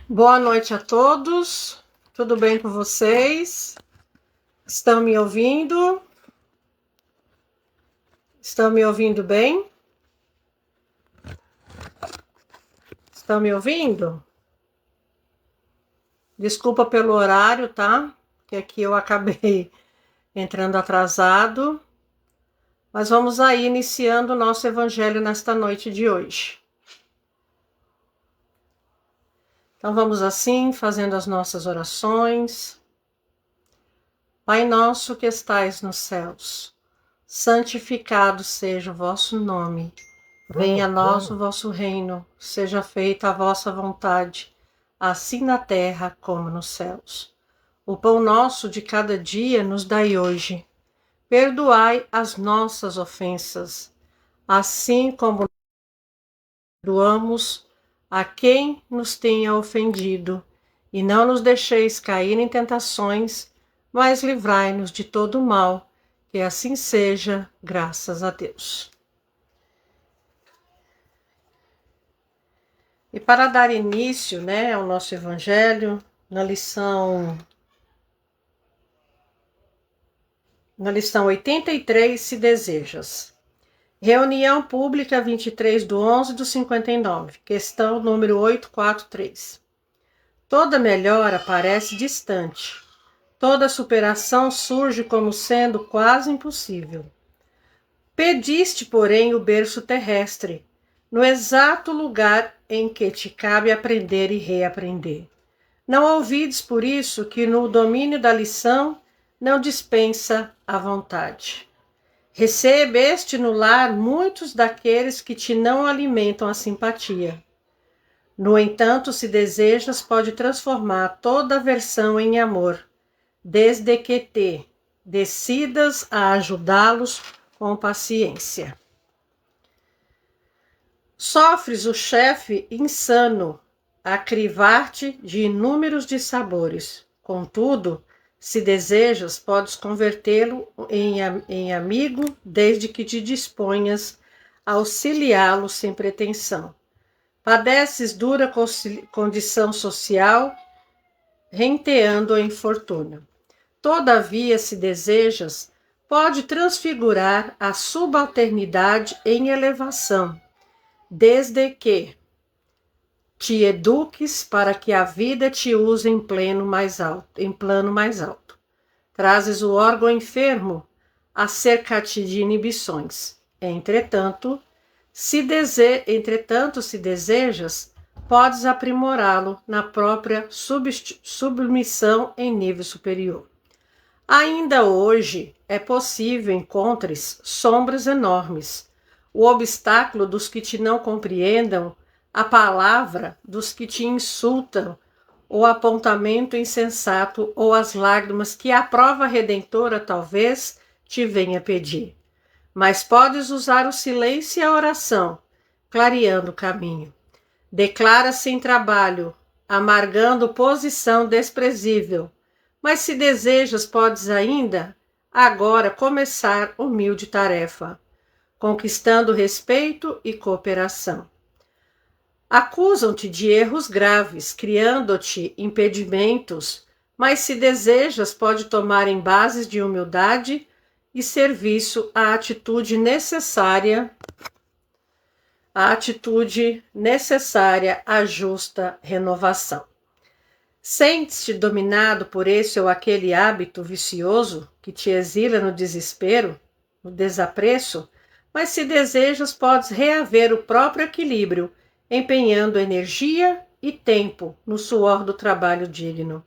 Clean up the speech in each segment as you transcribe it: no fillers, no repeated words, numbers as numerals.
Boa noite a todos, tudo bem com vocês? Estão me ouvindo? Estão me ouvindo bem? Estão me ouvindo? Desculpa pelo horário, tá? Que aqui eu acabei entrando atrasado. Mas vamos aí iniciando o nosso evangelho nesta noite de hoje. Então vamos assim, fazendo as nossas orações. Pai nosso que estais nos céus, santificado seja o vosso nome. Venha a nós o vosso reino, seja feita a vossa vontade, assim na terra como nos céus. O pão nosso de cada dia nos dai hoje. Perdoai as nossas ofensas, assim como perdoamos a quem nos tenha ofendido. E não nos deixeis cair em tentações, mas livrai-nos de todo mal, que assim seja, graças a Deus. E para dar início, ao nosso evangelho, na lição 83, se desejas. Reunião pública 23/11/59, questão número 843. Toda melhora parece distante. Toda superação surge como sendo quase impossível. Pediste, porém, o berço terrestre, no exato lugar em que te cabe aprender e reaprender. Não ouvides, por isso, que no domínio da lição não dispensa a vontade. Recebeste no lar muitos daqueles que te não alimentam a simpatia. No entanto, se desejas, pode transformar toda aversão em amor, desde que te decidas a ajudá-los com paciência. Sofres o chefe insano a crivar-te de inúmeros dissabores. Contudo, se desejas, podes convertê-lo em amigo, desde que te disponhas a auxiliá-lo sem pretensão. Padeces dura condição social, renteando o infortúnio. Todavia, se desejas, pode transfigurar a subalternidade em elevação, desde que te eduques para que a vida te use em plano mais alto. Trazes o órgão enfermo a cercar-te de inibições. Entretanto, se desejas, podes aprimorá-lo na própria submissão em nível superior. Ainda hoje é possível encontres sombras enormes, o obstáculo dos que te não compreendam, a palavra dos que te insultam, o apontamento insensato ou as lágrimas que a prova redentora talvez te venha pedir. Mas podes usar o silêncio e a oração, clareando o caminho. Declara-se em trabalho, amargando posição desprezível. Mas se desejas, podes ainda, agora, começar humilde tarefa, conquistando respeito e cooperação. Acusam-te de erros graves, criando-te impedimentos, mas se desejas, pode tomar em bases de humildade e serviço a atitude necessária à justa renovação. Sentes-te dominado por esse ou aquele hábito vicioso que te exila no desespero, no desapreço, mas se desejas, podes reaver o próprio equilíbrio, empenhando energia e tempo no suor do trabalho digno.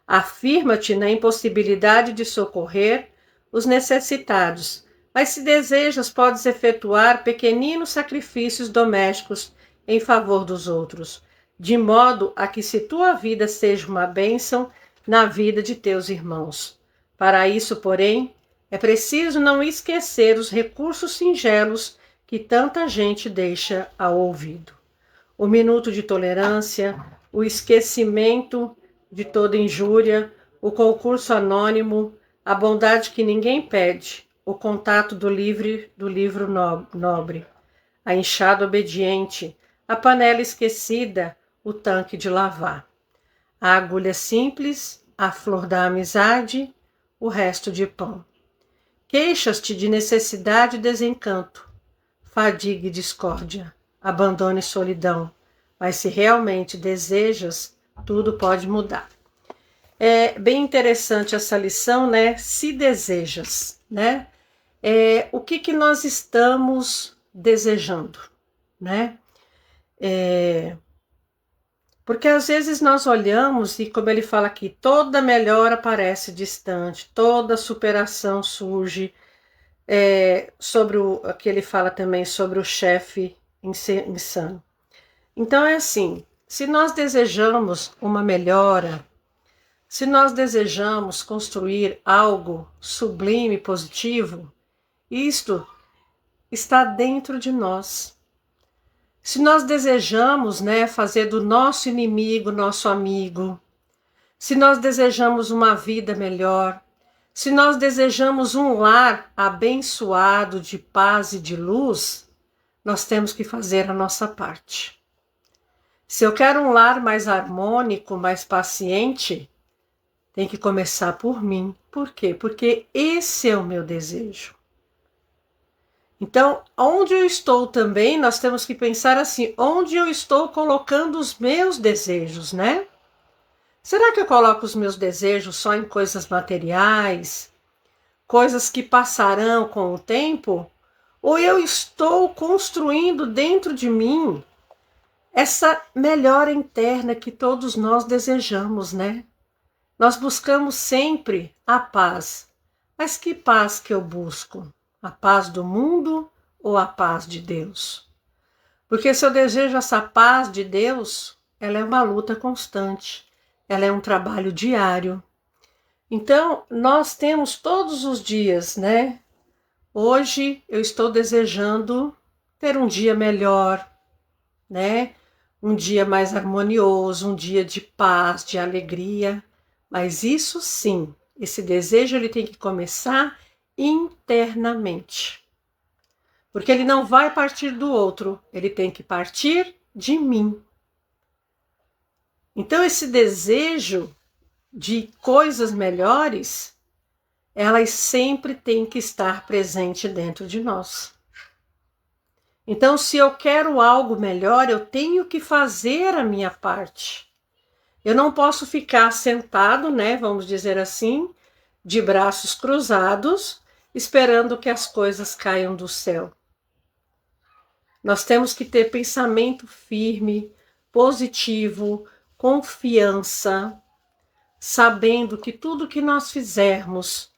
Afirma-te na impossibilidade de socorrer os necessitados, mas se desejas, podes efetuar pequeninos sacrifícios domésticos em favor dos outros, de modo a que se tua vida seja uma bênção na vida de teus irmãos. Para isso, porém, é preciso não esquecer os recursos singelos que tanta gente deixa ao ouvido. O minuto de tolerância, o esquecimento de toda injúria, o concurso anônimo, a bondade que ninguém pede, o contato do livro nobre, a enxada obediente, a panela esquecida, o tanque de lavar. A agulha simples, a flor da amizade, o resto de pão. Queixas-te de necessidade e desencanto, fadiga e discórdia, abandono e solidão. Mas se realmente desejas, tudo pode mudar. É bem interessante essa lição, né? Se desejas, né? O que nós estamos desejando, né? Porque às vezes nós olhamos e, como ele fala aqui, toda melhora parece distante, toda superação surge, sobre que ele fala também sobre o chefe insano. Então é assim, se nós desejamos uma melhora, se nós desejamos construir algo sublime e positivo, isto está dentro de nós. Se nós desejamos, né, fazer do nosso inimigo nosso amigo, se nós desejamos uma vida melhor, se nós desejamos um lar abençoado de paz e de luz, nós temos que fazer a nossa parte. Se eu quero um lar mais harmônico, mais paciente, tem que começar por mim. Por quê? Porque esse é o meu desejo. Então, onde eu estou também, nós temos que pensar assim, onde eu estou colocando os meus desejos, né? Será que eu coloco os meus desejos só em coisas materiais, coisas que passarão com o tempo? Ou eu estou construindo dentro de mim essa melhora interna que todos nós desejamos, né? Nós buscamos sempre a paz. Mas que paz que eu busco? A paz do mundo ou a paz de Deus? Porque se eu desejo essa paz de Deus, ela é uma luta constante, ela é um trabalho diário. Então, nós temos todos os dias, né? Hoje eu estou desejando ter um dia melhor, né? Um dia mais harmonioso, um dia de paz, de alegria. Mas isso sim, esse desejo ele tem que começar internamente. Porque ele não vai partir do outro, ele tem que partir de mim. Então esse desejo de coisas melhores, elas sempre têm que estar presente dentro de nós. Então se eu quero algo melhor, eu tenho que fazer a minha parte. Eu não posso ficar sentado, né, vamos dizer assim, de braços cruzados, esperando que as coisas caiam do céu. Nós temos que ter pensamento firme, positivo, confiança, sabendo que tudo que nós fizermos,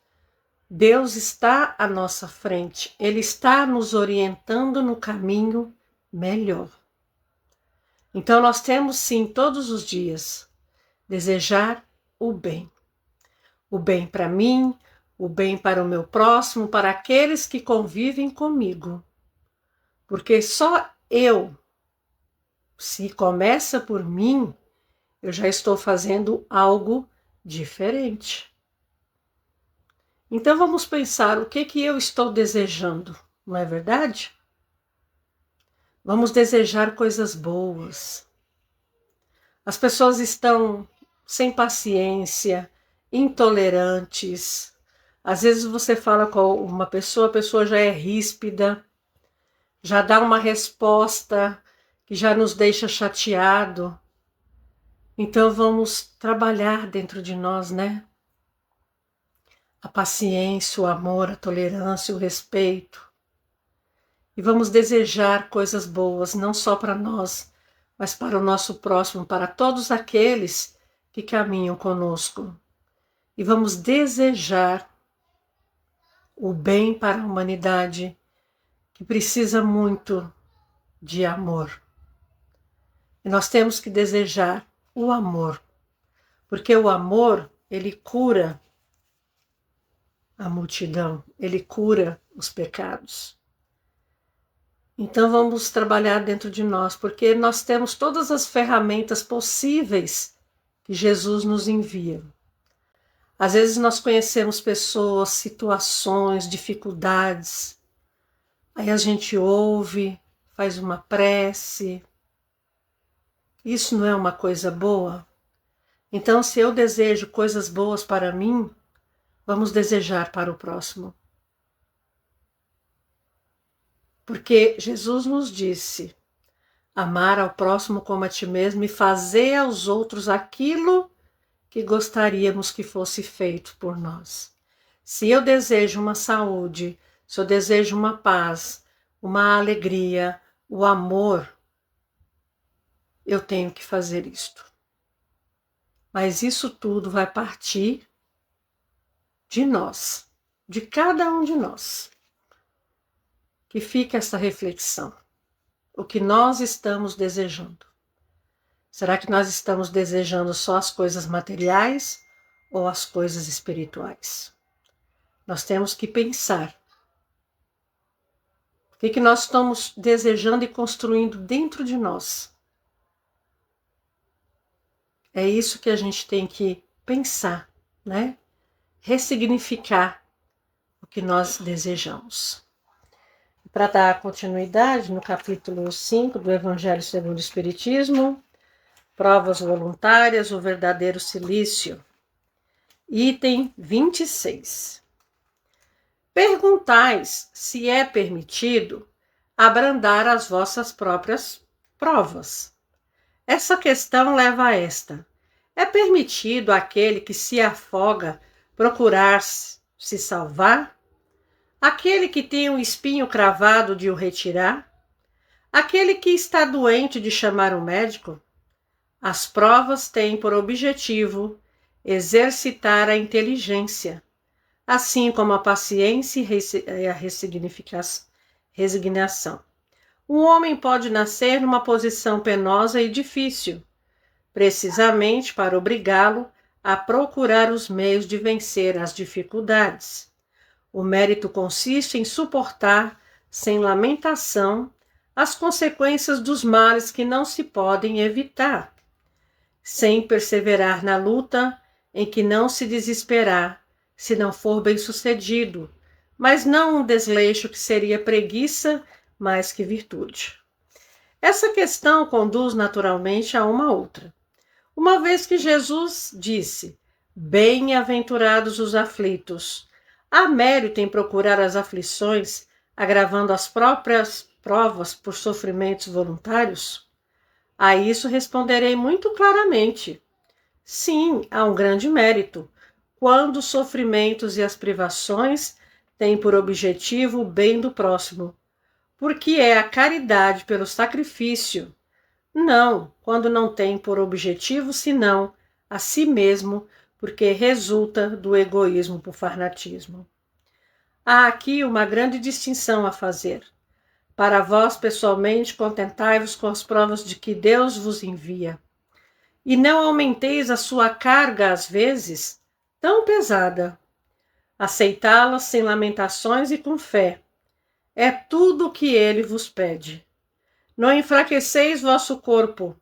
Deus está à nossa frente, Ele está nos orientando no caminho melhor. Então nós temos sim, todos os dias, desejar o bem. O bem para mim, o bem para o meu próximo, para aqueles que convivem comigo. Porque só eu, se começa por mim, eu já estou fazendo algo diferente. Então vamos pensar o que eu estou desejando, não é verdade? Vamos desejar coisas boas. As pessoas estão sem paciência, intolerantes. Às vezes você fala com uma pessoa, a pessoa já é ríspida, já dá uma resposta que já nos deixa chateado. Então vamos trabalhar dentro de nós, né? A paciência, o amor, a tolerância, o respeito. E vamos desejar coisas boas, não só para nós, mas para o nosso próximo, para todos aqueles que caminham conosco. E vamos desejar o bem para a humanidade, que precisa muito de amor. E nós temos que desejar o amor, porque o amor, ele cura a multidão, ele cura os pecados. Então vamos trabalhar dentro de nós, porque nós temos todas as ferramentas possíveis que Jesus nos envia. Às vezes nós conhecemos pessoas, situações, dificuldades, aí a gente ouve, faz uma prece, Isso não é uma coisa boa? Então, se eu desejo coisas boas para mim, vamos desejar para o próximo. Porque Jesus nos disse: amar ao próximo como a ti mesmo e fazer aos outros aquilo que gostaríamos que fosse feito por nós. Se eu desejo uma saúde, se eu desejo uma paz, uma alegria, o amor, eu tenho que fazer isto. Mas isso tudo vai partir de nós, de cada um de nós. Que fique essa reflexão. O que nós estamos desejando? Será que nós estamos desejando só as coisas materiais ou as coisas espirituais? Nós temos que pensar. O que nós estamos desejando e construindo dentro de nós? É isso que a gente tem que pensar, né? Ressignificar o que nós desejamos. Para dar continuidade, no capítulo 5 do Evangelho segundo o Espiritismo, provas voluntárias, o verdadeiro silício. Item 26. Perguntais se é permitido abrandar as vossas próprias provas. Essa questão leva a esta: é permitido àquele que se afoga procurar se salvar? Aquele que tem um espinho cravado de o retirar? Aquele que está doente de chamar um médico? As provas têm por objetivo exercitar a inteligência, assim como a paciência e a resignação. Um homem pode nascer numa posição penosa e difícil, precisamente para obrigá-lo a procurar os meios de vencer as dificuldades. O mérito consiste em suportar, sem lamentação, as consequências dos males que não se podem evitar, sem perseverar na luta, em que não se desesperar, se não for bem-sucedido, mas não um desleixo que seria preguiça mais que virtude. Essa questão conduz naturalmente a uma outra. Uma vez que Jesus disse: bem-aventurados os aflitos, há mérito em procurar as aflições, agravando as próprias provas por sofrimentos voluntários? A isso responderei muito claramente. Sim, há um grande mérito, quando os sofrimentos e as privações têm por objetivo o bem do próximo, porque é a caridade pelo sacrifício. Não, quando não tem por objetivo senão a si mesmo, porque resulta do egoísmo por fanatismo. Há aqui uma grande distinção a fazer. Para vós, pessoalmente, contentai-vos com as provas de que Deus vos envia. E não aumenteis a sua carga, às vezes, tão pesada. Aceitá-las sem lamentações e com fé. É tudo o que ele vos pede. Não enfraqueceis vosso corpo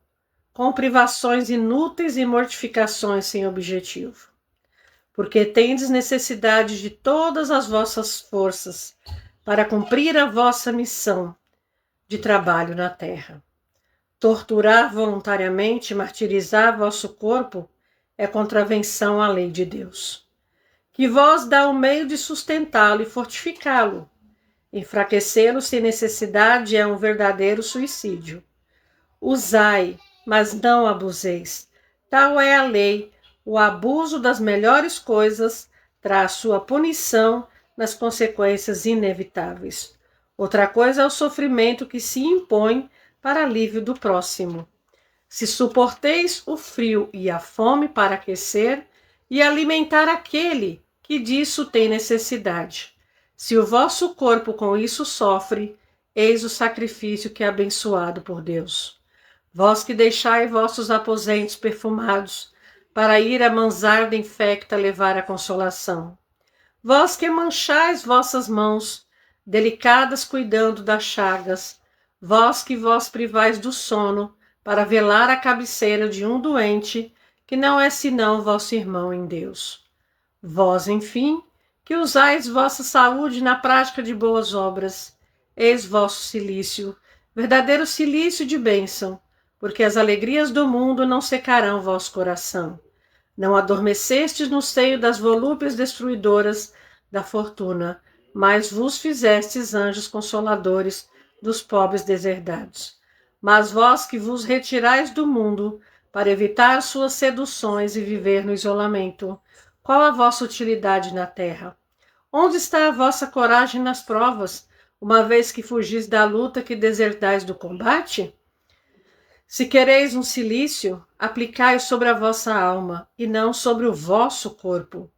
com privações inúteis e mortificações sem objetivo, porque tendes necessidade de todas as vossas forças para cumprir a vossa missão de trabalho na terra. Torturar voluntariamente, martirizar vosso corpo é contravenção à lei de Deus, que vós dá o meio de sustentá-lo e fortificá-lo. Enfraquecê-lo sem necessidade é um verdadeiro suicídio. Usai, mas não abuseis. Tal é a lei. O abuso das melhores coisas traz sua punição nas consequências inevitáveis. Outra coisa é o sofrimento que se impõe para alívio do próximo. Se suporteis o frio e a fome para aquecer e alimentar aquele que disso tem necessidade. Se o vosso corpo com isso sofre, eis o sacrifício que é abençoado por Deus. Vós que deixai vossos aposentos perfumados, para ir a mansarda infecta levar a consolação. Vós que manchais vossas mãos, delicadas cuidando das chagas, vós que vos privais do sono, para velar a cabeceira de um doente, que não é senão vosso irmão em Deus. Vós, enfim, que usais vossa saúde na prática de boas obras, eis vosso cilício, verdadeiro cilício de bênção, porque as alegrias do mundo não secarão vosso coração. Não adormecestes no seio das volúpias destruidoras da fortuna, mas vos fizestes anjos consoladores dos pobres deserdados. Mas vós que vos retirais do mundo para evitar suas seduções e viver no isolamento, qual a vossa utilidade na terra? Onde está a vossa coragem nas provas, uma vez que fugis da luta que desertais do combate? Se quereis um cilício, aplicai-o sobre a vossa alma, e não sobre o vosso corpo.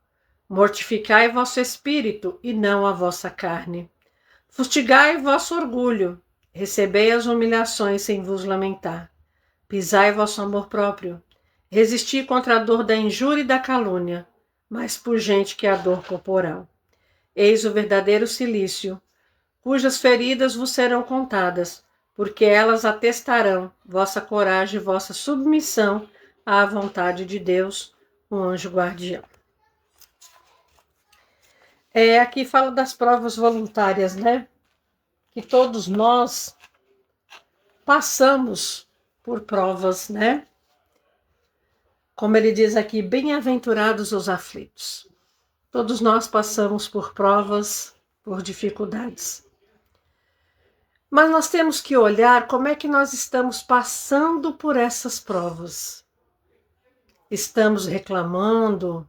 Mortificai vosso espírito, e não a vossa carne. Fustigai vosso orgulho, recebei as humilhações sem vos lamentar. Pisai vosso amor próprio, resisti contra a dor da injúria e da calúnia, mais pungente que a dor corporal. Eis o verdadeiro cilício, cujas feridas vos serão contadas, porque elas atestarão vossa coragem e vossa submissão à vontade de Deus, o anjo guardião. Aqui fala das provas voluntárias, né? Que todos nós passamos por provas, né? Como ele diz aqui, bem-aventurados os aflitos. Todos nós passamos por provas, por dificuldades. Mas nós temos que olhar como é que nós estamos passando por essas provas. Estamos reclamando,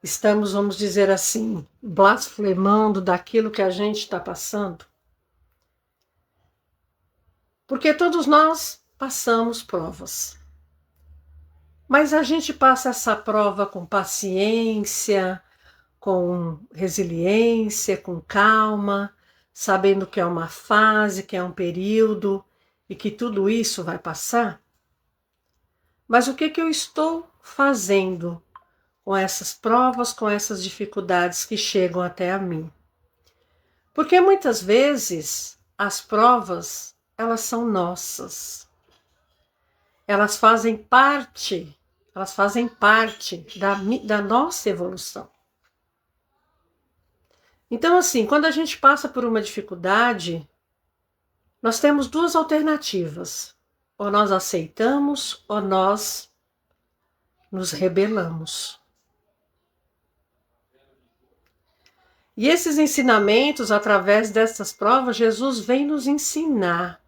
estamos, vamos dizer assim, blasfemando daquilo que a gente está passando. Porque todos nós passamos provas. Mas a gente passa essa prova com paciência, com resiliência, com calma, sabendo que é uma fase, que é um período e que tudo isso vai passar? Mas o que eu estou fazendo com essas provas, com essas dificuldades que chegam até a mim? Porque muitas vezes as provas, elas são nossas. Elas fazem parte da nossa evolução. Então, assim, quando a gente passa por uma dificuldade, nós temos duas alternativas. Ou nós aceitamos, ou nós nos rebelamos. E esses ensinamentos, através dessas provas, Jesus vem nos ensinar.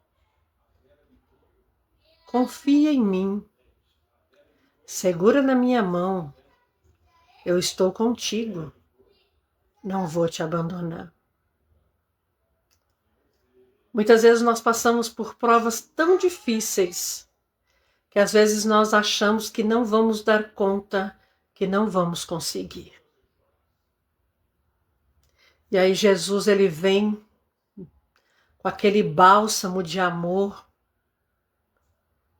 Confia em mim. Segura na minha mão. Eu estou contigo. Não vou te abandonar. Muitas vezes nós passamos por provas tão difíceis que às vezes nós achamos que não vamos dar conta, que não vamos conseguir. E aí Jesus, ele vem com aquele bálsamo de amor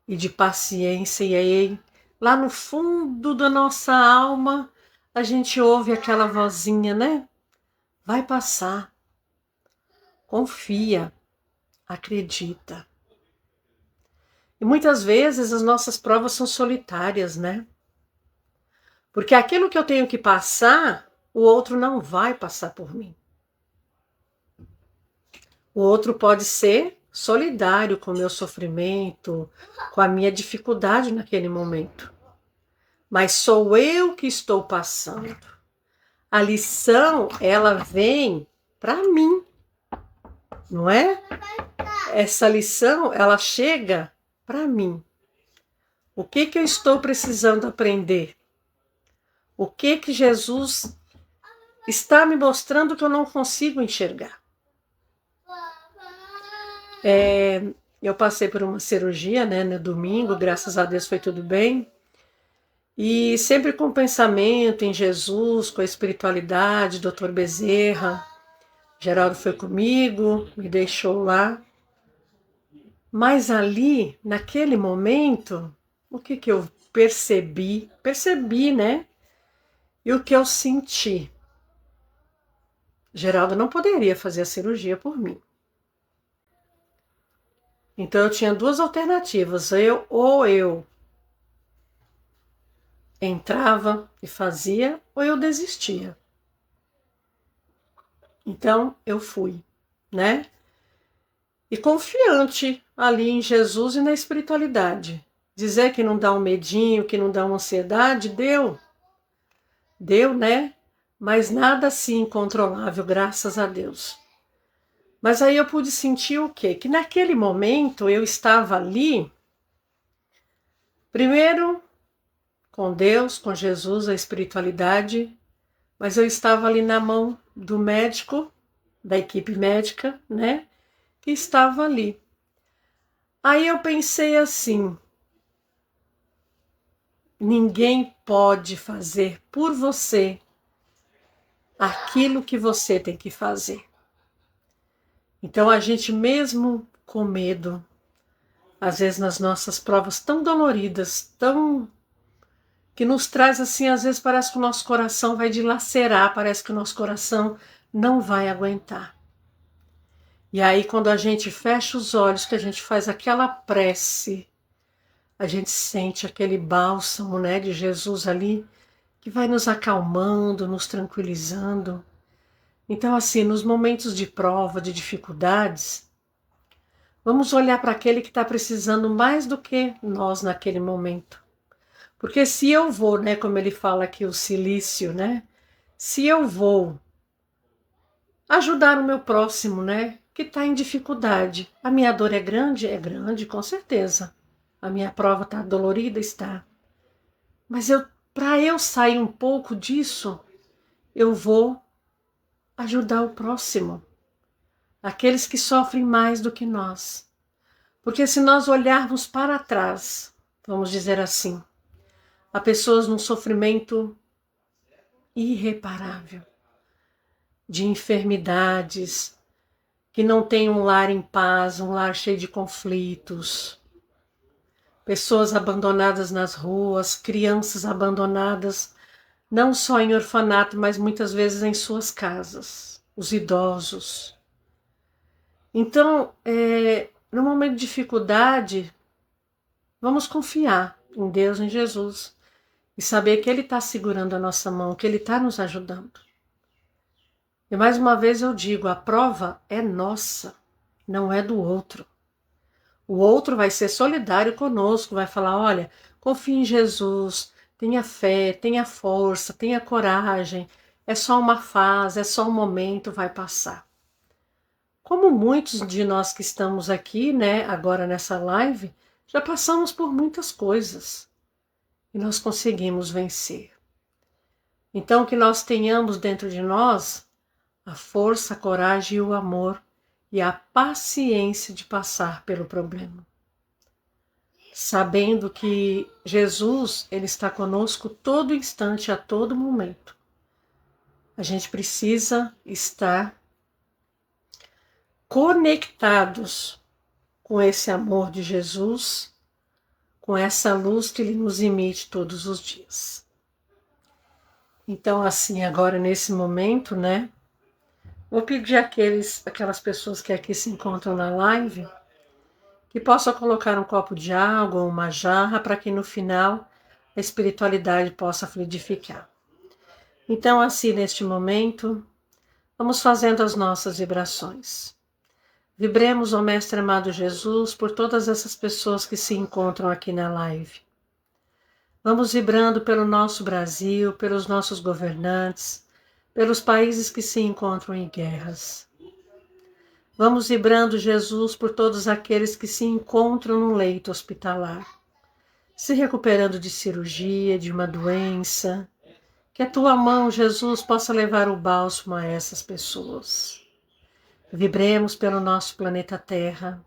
e de paciência, e aí lá no fundo da nossa alma a gente ouve aquela vozinha, né? Vai passar. Confia. Acredita. E muitas vezes as nossas provas são solitárias, né? Porque aquilo que eu tenho que passar, o outro não vai passar por mim. O outro pode ser solidário com o meu sofrimento, com a minha dificuldade naquele momento. Mas sou eu que estou passando. A lição, ela vem para mim, não é? Essa lição, ela chega para mim. O que eu estou precisando aprender? O que Jesus está me mostrando que eu não consigo enxergar? Eu passei por uma cirurgia, né, no domingo, graças a Deus foi tudo bem. E sempre com pensamento em Jesus, com a espiritualidade, Dr. Bezerra. Geraldo foi comigo, me deixou lá. Mas ali, naquele momento, o que eu percebi? Percebi, né? E o que eu senti? Geraldo não poderia fazer a cirurgia por mim. Então eu tinha duas alternativas, ou eu entrava e fazia, ou eu desistia. Então eu fui, né? e confiante ali em Jesus e na espiritualidade. Dizer que não dá um medinho, que não dá uma ansiedade, deu, né? Mas nada assim incontrolável, graças a Deus. Mas aí eu pude sentir o quê? Que naquele momento eu estava ali, primeiro com Deus, com Jesus, a espiritualidade, mas eu estava ali na mão do médico, da equipe médica, né? Que estava ali. Aí eu pensei assim, ninguém pode fazer por você aquilo que você tem que fazer. Então a gente mesmo com medo, às vezes nas nossas provas tão doloridas, que nos traz assim, às vezes parece que o nosso coração vai dilacerar, parece que o nosso coração não vai aguentar. E aí quando a gente fecha os olhos, que a gente faz aquela prece, a gente sente aquele bálsamo, né, de Jesus ali, que vai nos acalmando, nos tranquilizando. Então, assim, nos momentos de prova, de dificuldades, vamos olhar para aquele que está precisando mais do que nós naquele momento. Porque se eu vou, né, como ele fala aqui, o silício, né, se eu vou ajudar o meu próximo, né, que está em dificuldade, a minha dor é grande, com certeza. A minha prova está dolorida, está. Mas para eu sair um pouco disso, eu vou ajudar o próximo, aqueles que sofrem mais do que nós. Porque se nós olharmos para trás, vamos dizer assim, há pessoas num sofrimento irreparável, de enfermidades, que não têm um lar em paz, um lar cheio de conflitos, pessoas abandonadas nas ruas, crianças abandonadas, não só em orfanato, mas muitas vezes em suas casas, os idosos. Então, no momento de dificuldade, vamos confiar em Deus, em Jesus, e saber que Ele está segurando a nossa mão, que Ele está nos ajudando. E mais uma vez eu digo, a prova é nossa, não é do outro. O outro vai ser solidário conosco, vai falar, olha, confie em Jesus, tenha fé, tenha força, tenha coragem, é só uma fase, é só um momento, vai passar. Como muitos de nós que estamos aqui, né, agora nessa live, já passamos por muitas coisas e nós conseguimos vencer. Então, que nós tenhamos dentro de nós a força, a coragem e o amor e a paciência de passar pelo problema. Sabendo que Jesus, Ele está conosco todo instante, a todo momento. A gente precisa estar conectados com esse amor de Jesus, com essa luz que Ele nos emite todos os dias. Então, assim, agora nesse momento, né, vou pedir aquelas pessoas que aqui se encontram na live, que possam colocar um copo de água ou uma jarra para que no final a espiritualidade possa fluidificar. Então, assim, neste momento, vamos fazendo as nossas vibrações. Vibremos, ó Mestre amado Jesus, por todas essas pessoas que se encontram aqui na live. Vamos vibrando pelo nosso Brasil, pelos nossos governantes, pelos países que se encontram em guerras. Vamos vibrando, Jesus, por todos aqueles que se encontram no leito hospitalar, se recuperando de cirurgia, de uma doença. Que a tua mão, Jesus, possa levar o bálsamo a essas pessoas. Vibremos pelo nosso planeta Terra.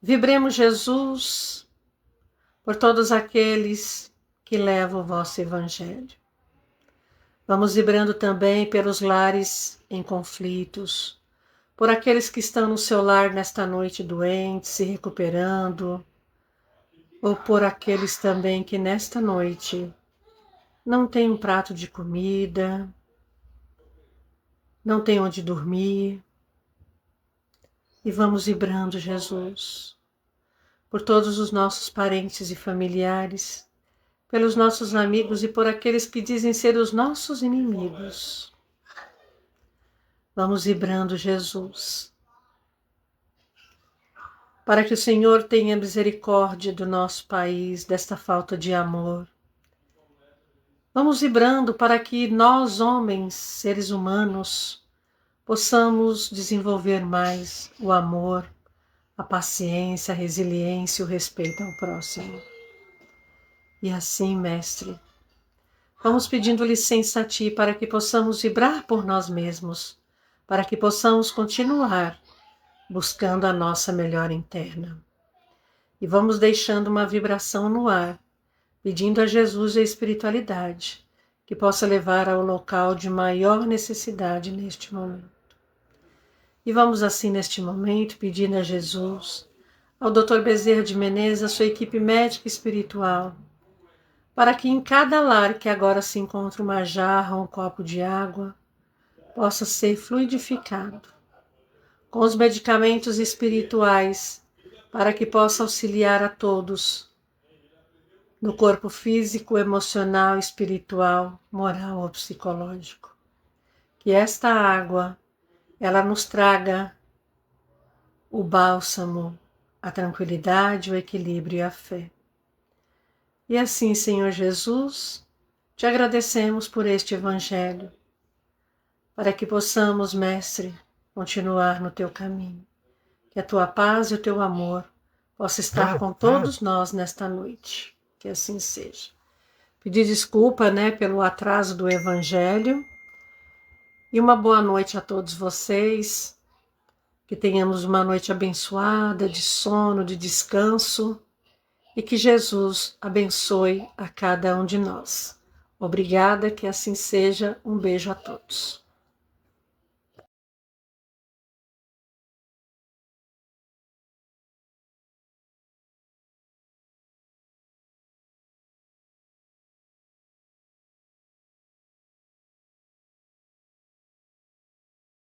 Vibremos, Jesus, por todos aqueles que levam o vosso Evangelho. Vamos vibrando também pelos lares em conflitos, por aqueles que estão no seu lar nesta noite doentes, se recuperando, ou por aqueles também que nesta noite não têm um prato de comida, não têm onde dormir. E vamos vibrando, Jesus, por todos os nossos parentes e familiares, pelos nossos amigos e por aqueles que dizem ser os nossos inimigos. Vamos vibrando, Jesus, para que o Senhor tenha misericórdia do nosso país, desta falta de amor. Vamos vibrando para que nós, homens, seres humanos, possamos desenvolver mais o amor, a paciência, a resiliência e o respeito ao próximo. E assim, Mestre, vamos pedindo licença a Ti para que possamos vibrar por nós mesmos, para que possamos continuar buscando a nossa melhora interna. E vamos deixando uma vibração no ar, pedindo a Jesus e a espiritualidade que possa levar ao local de maior necessidade neste momento. E vamos assim neste momento pedindo a Jesus, ao Dr. Bezerra de Menezes, a sua equipe médica e espiritual, para que em cada lar que agora se encontra uma jarra ou um copo de água, possa ser fluidificado com os medicamentos espirituais, para que possa auxiliar a todos no corpo físico, emocional, espiritual, moral ou psicológico. Que esta água, ela nos traga o bálsamo, a tranquilidade, o equilíbrio e a fé. E assim, Senhor Jesus, te agradecemos por este Evangelho, para que possamos, Mestre, continuar no teu caminho. Que a tua paz e o teu amor possa estar com todos nós nesta noite. Que assim seja. Pedir desculpa, pelo atraso do Evangelho. E uma boa noite a todos vocês. Que tenhamos uma noite abençoada, de sono, de descanso. E que Jesus abençoe a cada um de nós. Obrigada, que assim seja. Um beijo a todos.